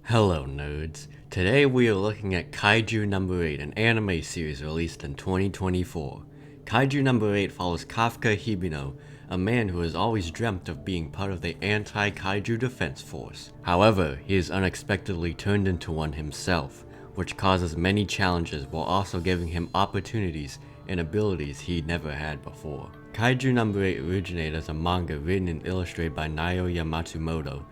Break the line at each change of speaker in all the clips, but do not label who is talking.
Hello nerds, today we are looking at Kaiju No. 8, an anime series released in 2024. Kaiju No. 8 follows Kafka Hibino, a man who has always dreamt of being part of the Anti-Kaiju Defense Force. However, he is unexpectedly turned into one himself, which causes many challenges while also giving him opportunities and abilities he never had before. Kaiju No. 8 originated as a manga written and illustrated by Naoya Matsumoto.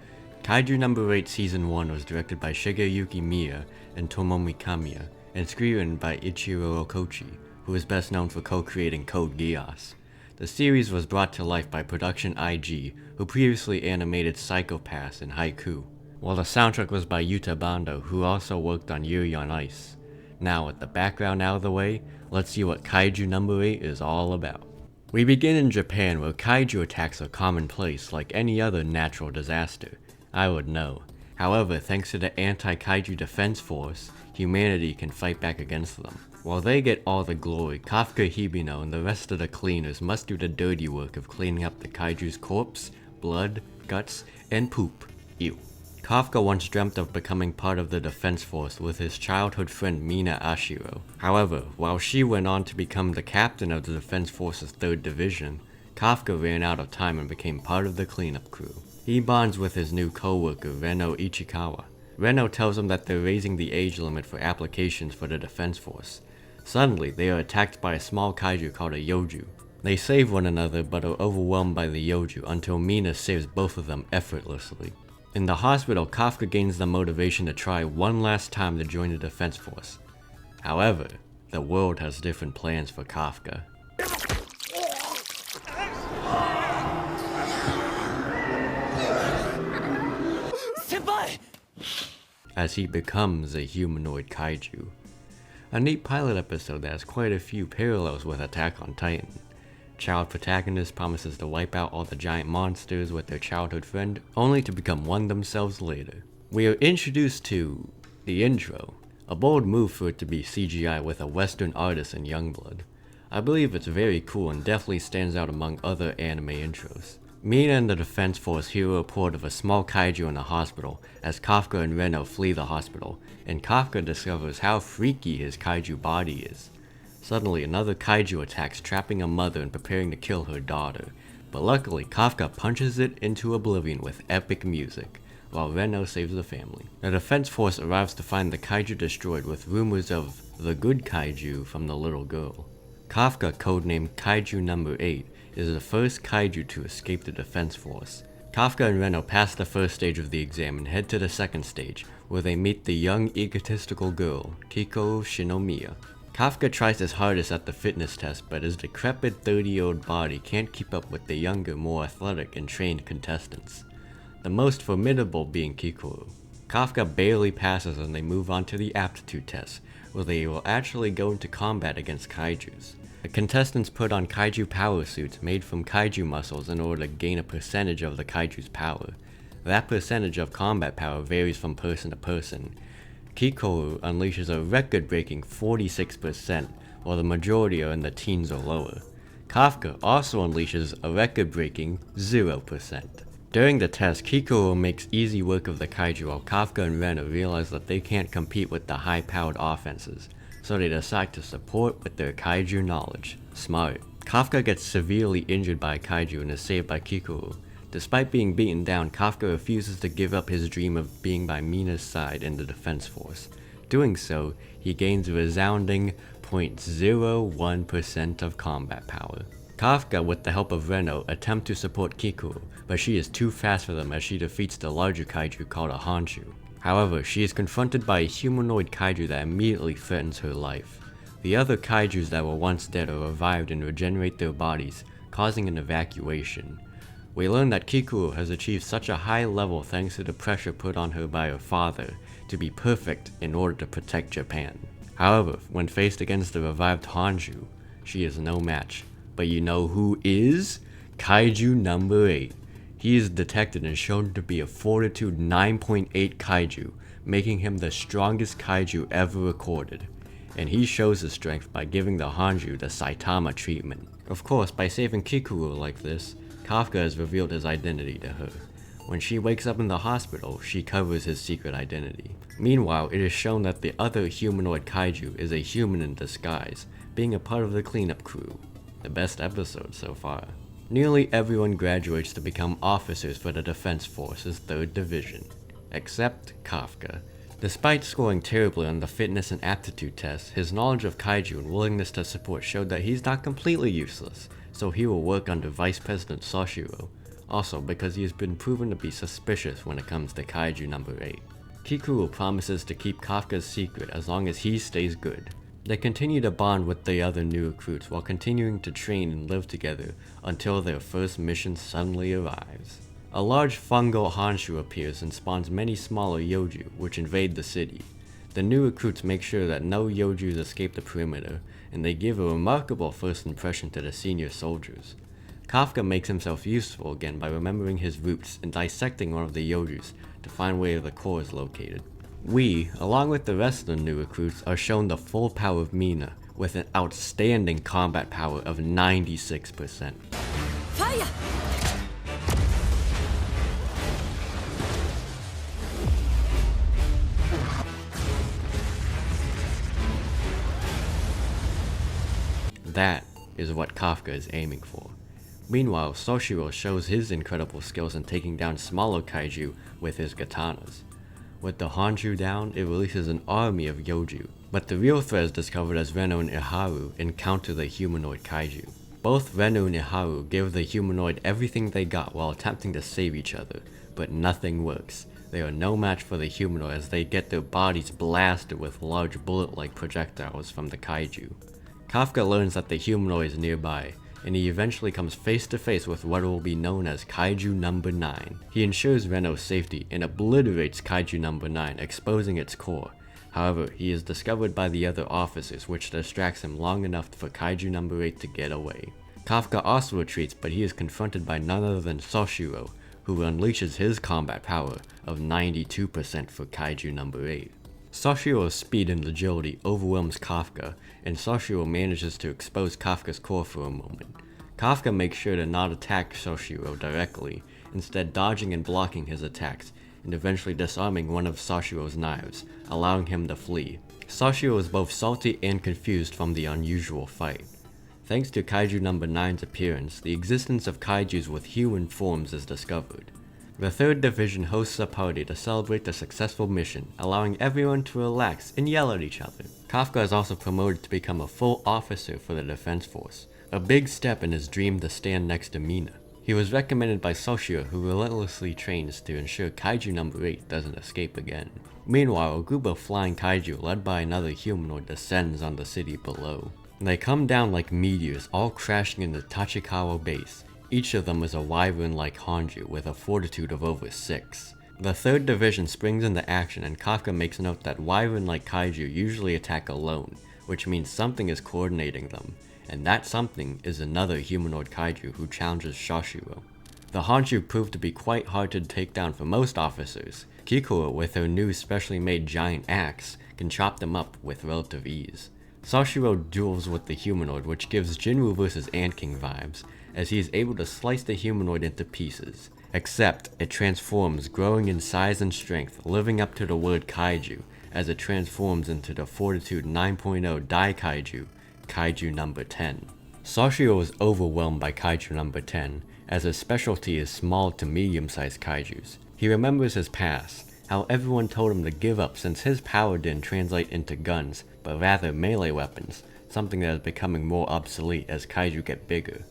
Kaiju No. 8 Season 1 was directed by Shigeyuki Miya and Tomomi Kamiya, and screenwritten by Ichiro Okochi, who is best known for co-creating Code Geass. The series was brought to life by Production IG, who previously animated Psycho Pass and Haiku, while the soundtrack was by Yuta Bando, who also worked on Yuri on Ice. Now, with the background out of the way, let's see what Kaiju No. 8 is all about. We begin in Japan, where kaiju attacks are commonplace like any other natural disaster. I would know. However, thanks to the Anti-Kaiju Defense Force, humanity can fight back against them. While they get all the glory, Kafka Hibino and the rest of the cleaners must do the dirty work of cleaning up the kaiju's corpse, blood, guts, and poop. Ew. Kafka once dreamt of becoming part of the Defense Force with his childhood friend Mina Ashiro. However, while she went on to become the captain of the Defense Force's 3rd Division, Kafka ran out of time and became part of the cleanup crew. He bonds with his new co-worker Reno Ichikawa. Reno tells him that they're raising the age limit for applications for the Defense Force. Suddenly, they are attacked by a small kaiju called a Yoju. They save one another but are overwhelmed by the Yoju until Mina saves both of them effortlessly. In the hospital, Kafka gains the motivation to try one last time to join the Defense Force. However, the world has different plans for Kafka. As he becomes a humanoid kaiju. A neat pilot episode that has quite a few parallels with Attack on Titan. Child protagonist promises to wipe out all the giant monsters with their childhood friend, only to become one themselves later. We are introduced to the intro, a bold move for it to be CGI with a Western artist in Youngblood. I believe it's very cool and definitely stands out among other anime intros. Mina and the Defense Force hear a report of a small kaiju in a hospital as Kafka and Reno flee the hospital, and Kafka discovers how freaky his kaiju body is. Suddenly, another kaiju attacks, trapping a mother and preparing to kill her daughter, but luckily Kafka punches it into oblivion with epic music, while Reno saves the family. The Defense Force arrives to find the kaiju destroyed with rumors of the good kaiju from the little girl. Kafka, codenamed Kaiju No. 8, is the first kaiju to escape the Defense Force. Kafka and Reno pass the first stage of the exam and head to the second stage, where they meet the young egotistical girl, Kiko Shinomiya. Kafka tries his hardest at the fitness test, but his decrepit 30-year-old body can't keep up with the younger, more athletic and trained contestants, the most formidable being Kiko. Kafka barely passes and they move on to the aptitude test, where they will actually go into combat against kaijus. The contestants put on kaiju power suits made from kaiju muscles in order to gain a percentage of the kaiju's power. That percentage of combat power varies from person to person. Kiko unleashes a record-breaking 46%, while the majority are in the teens or lower. Kafka also unleashes a record-breaking 0%. During the test, Kiko makes easy work of the kaiju, while Kafka and Reno realize that they can't compete with the high-powered offenses, so they decide to support with their kaiju knowledge. Smart. Kafka gets severely injured by a kaiju and is saved by Kiko. Despite being beaten down, Kafka refuses to give up his dream of being by Mina's side in the Defense Force. Doing so, he gains a resounding 0.01% of combat power. Kafka, with the help of Reno, attempt to support Kiko, but she is too fast for them as she defeats the larger kaiju called a Honshu. However, she is confronted by a humanoid kaiju that immediately threatens her life. The other kaijus that were once dead are revived and regenerate their bodies, causing an evacuation. We learn that Kiko has achieved such a high level thanks to the pressure put on her by her father to be perfect in order to protect Japan. However, when faced against the revived Honshu, she is no match. But you know who is? Kaiju No. 8. He is detected and shown to be a Fortitude 9.8 kaiju, making him the strongest kaiju ever recorded. And he shows his strength by giving the Honshu the Saitama treatment. Of course, by saving Kikuru like this, Kafka has revealed his identity to her. When she wakes up in the hospital, she covers his secret identity. Meanwhile, it is shown that the other humanoid kaiju is a human in disguise, being a part of the cleanup crew. The best episode so far. Nearly everyone graduates to become officers for the Defense Force's 3rd Division, except Kafka. Despite scoring terribly on the fitness and aptitude tests, his knowledge of kaiju and willingness to support showed that he's not completely useless, so he will work under Vice President Soshiro, also because he has been proven to be suspicious when it comes to Kaiju No. 8. Kikuru promises to keep Kafka's secret as long as he stays good. They continue to bond with the other new recruits while continuing to train and live together until their first mission suddenly arrives. A large fungal Honshu appears and spawns many smaller Yoju, which invade the city. The new recruits make sure that no Yojus escape the perimeter, and they give a remarkable first impression to the senior soldiers. Kafka makes himself useful again by remembering his roots and dissecting one of the Yojus to find where the core is located. We, along with the rest of the new recruits, are shown the full power of Mina, with an outstanding combat power of 96%.
Fire!
That is what Kafka is aiming for. Meanwhile, Soshiro shows his incredible skills in taking down smaller kaiju with his katanas. With the Honshu down, it releases an army of Yoju, but the real threat is discovered as Reno and Iharu encounter the humanoid kaiju. Both Reno and Iharu give the humanoid everything they got while attempting to save each other, but nothing works. They are no match for the humanoid as they get their bodies blasted with large bullet-like projectiles from the kaiju. Kafka learns that the humanoid is nearby, and he eventually comes face to face with what will be known as Kaiju No. 9. He ensures Reno's safety and obliterates Kaiju No. 9, exposing its core. However, he is discovered by the other officers, which distracts him long enough for Kaiju No. 8 to get away. Kafka also retreats, but he is confronted by none other than Soshiro, who unleashes his combat power of 92% for Kaiju No. 8. Soshiro's speed and agility overwhelms Kafka, and Soshiro manages to expose Kafka's core for a moment. Kafka makes sure to not attack Soshiro directly, instead dodging and blocking his attacks, and eventually disarming one of Soshiro's knives, allowing him to flee. Soshiro is both salty and confused from the unusual fight. Thanks to Kaiju No. 9's appearance, the existence of kaijus with human forms is discovered. The 3rd Division hosts a party to celebrate the successful mission, allowing everyone to relax and yell at each other. Kafka is also promoted to become a full officer for the Defense Force, a big step in his dream to stand next to Mina. He was recommended by Soshiro, who relentlessly trains to ensure Kaiju No. 8 doesn't escape again. Meanwhile, a group of flying kaiju led by another humanoid descends on the city below. They come down like meteors, all crashing into Tachikawa base. Each of them is a wyvern-like Hanju with a fortitude of over 6. The 3rd Division springs into action, and Kafka makes note that wyvern-like kaiju usually attack alone, which means something is coordinating them, and that something is another humanoid kaiju who challenges Soshiro. The Hanju prove to be quite hard to take down for most officers. Kikuru, with her new specially made giant axe, can chop them up with relative ease. Soshiro duels with the humanoid, which gives Jinru vs. Ant King vibes, as he is able to slice the humanoid into pieces. Except, it transforms, growing in size and strength, living up to the word kaiju, as it transforms into the Fortitude 9.0 Dai Kaiju, Kaiju No. 10. Soshiro is overwhelmed by Kaiju No. 10, as his specialty is small to medium-sized kaijus. He remembers his past, how everyone told him to give up since his power didn't translate into guns, but rather melee weapons, something that is becoming more obsolete as kaiju get bigger.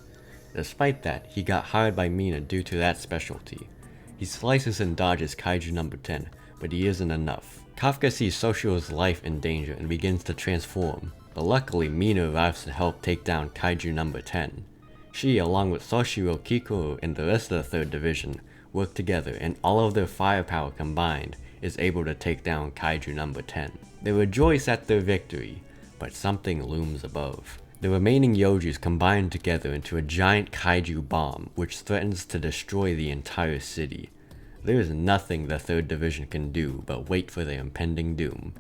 Despite that, he got hired by Mina due to that specialty. He slices and dodges Kaiju No. 10, but he isn't enough. Kafka sees Soshiro's life in danger and begins to transform, but luckily Mina arrives to help take down Kaiju No. 10. She, along with Soshiro, Kikuru, and the rest of the 3rd Division, work together, and all of their firepower combined is able to take down Kaiju No. 10. They rejoice at their victory, but something looms above. The remaining Yojus combine together into a giant kaiju bomb, which threatens to destroy the entire city. There is nothing the 3rd Division can do but wait for their impending doom.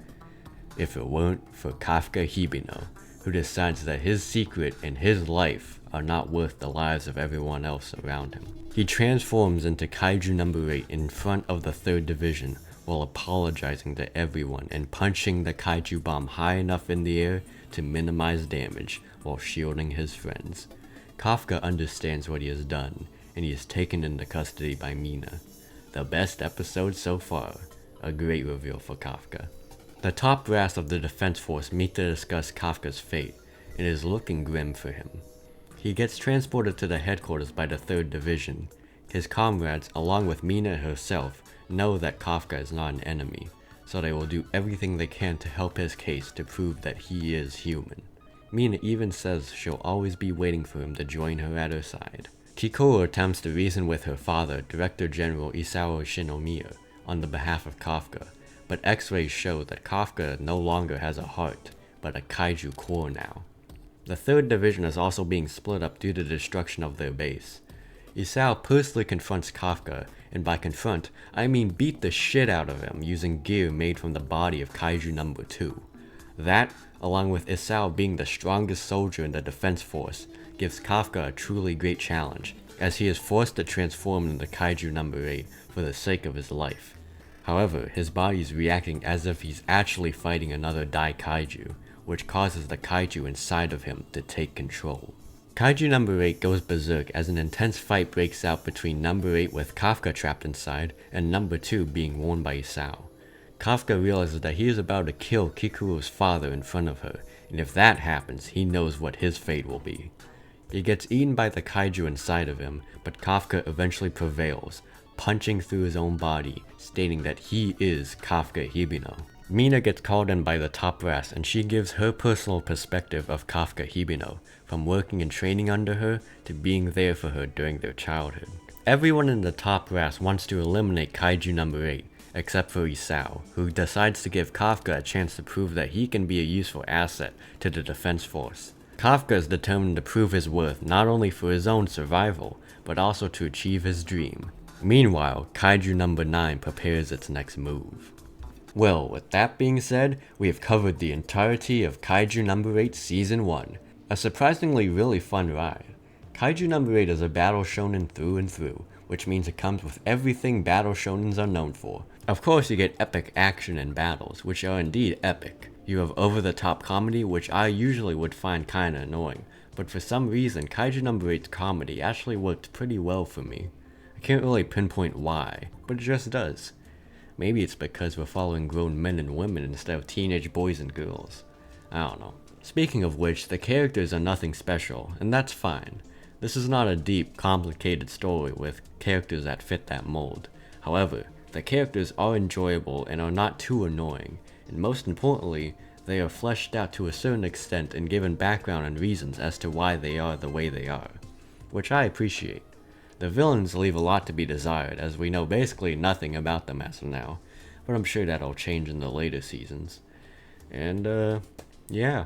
If it weren't for Kafka Hibino, who decides that his secret and his life are not worth the lives of everyone else around him. He transforms into Kaiju No. 8 in front of the 3rd Division while apologizing to everyone and punching the kaiju bomb high enough in the air to minimize damage while shielding his friends. Kafka understands what he has done, and he is taken into custody by Mina. The best episode so far, a great reveal for Kafka. The top brass of the Defense Force meet to discuss Kafka's fate, and it is looking grim for him. He gets transported to the headquarters by the 3rd Division. His comrades, along with Mina herself, know that Kafka is not an enemy, so they will do everything they can to help his case to prove that he is human. Mina even says she'll always be waiting for him to join her at her side. Chikoro attempts to reason with her father, Director General Isao Shinomiya, on the behalf of Kafka, but X-rays show that Kafka no longer has a heart, but a kaiju core now. The 3rd Division is also being split up due to the destruction of their base. Isao personally confronts Kafka, and by confront, I mean beat the shit out of him using gear made from the body of Kaiju No. 2. That, along with Isao being the strongest soldier in the Defense Force, gives Kafka a truly great challenge, as he is forced to transform into Kaiju No. 8 for the sake of his life. However, his body is reacting as if he's actually fighting another Kaiju, which causes the kaiju inside of him to take control. Kaiju No. 8 goes berserk as an intense fight breaks out between No. 8 with Kafka trapped inside and No. 2 being worn by Isao. Kafka realizes that he is about to kill Kikuro's father in front of her, and if that happens, he knows what his fate will be. He gets eaten by the kaiju inside of him, but Kafka eventually prevails, punching through his own body, stating that he is Kafka Hibino. Mina gets called in by the top brass, and she gives her personal perspective of Kafka Hibino, from working and training under her to being there for her during their childhood. Everyone in the top brass wants to eliminate Kaiju No. 8, except for Isao, who decides to give Kafka a chance to prove that he can be a useful asset to the Defense Force. Kafka is determined to prove his worth not only for his own survival, but also to achieve his dream. Meanwhile, Kaiju No. 9 prepares its next move. Well, with that being said, we have covered the entirety of Kaiju No. 8 Season 1, a surprisingly really fun ride. Kaiju No. 8 is a battle shonen through and through, which means it comes with everything battle shonens are known for. Of course, you get epic action and battles, which are indeed epic. You have over-the-top comedy, which I usually would find kinda annoying, but for some reason, Kaiju No. 8's comedy actually worked pretty well for me. I can't really pinpoint why, but it just does. Maybe it's because we're following grown men and women instead of teenage boys and girls. I don't know. Speaking of which, the characters are nothing special, and that's fine. This is not a deep, complicated story with characters that fit that mold. However, the characters are enjoyable and are not too annoying, and most importantly, they are fleshed out to a certain extent and given background and reasons as to why they are the way they are, which I appreciate. The villains leave a lot to be desired, as we know basically nothing about them as of now, but I'm sure that'll change in the later seasons. And, yeah.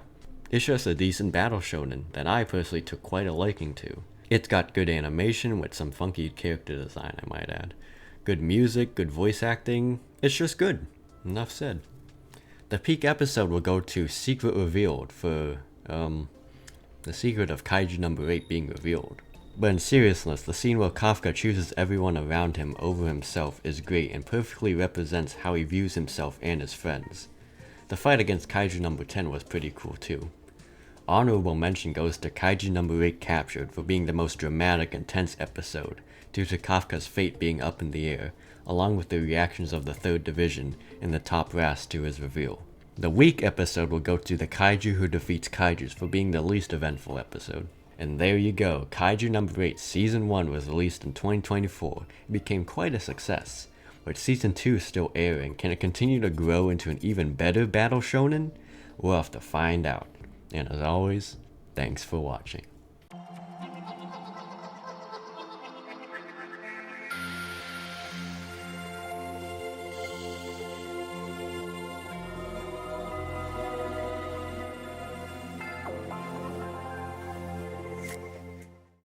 It's just a decent battle shonen that I personally took quite a liking to. It's got good animation with some funky character design, I might add. Good music, good voice acting. It's just good. Enough said. The peak episode will go to Secret Revealed for, the secret of Kaiju No. 8 being revealed. But in seriousness, the scene where Kafka chooses everyone around him over himself is great and perfectly represents how he views himself and his friends. The fight against Kaiju No. 10 was pretty cool too. Honorable mention goes to Kaiju No. 8 Captured for being the most dramatic and tense episode, due to Kafka's fate being up in the air, along with the reactions of the 3rd Division and the top brass to his reveal. The week episode will go to the Kaiju Who Defeats Kaijus for being the least eventful episode. And there you go, Kaiju No. 8 Season 1 was released in 2024 and became quite a success. With Season 2 still airing, can it continue to grow into an even better battle shonen? We'll have to find out. And as always, thanks for watching.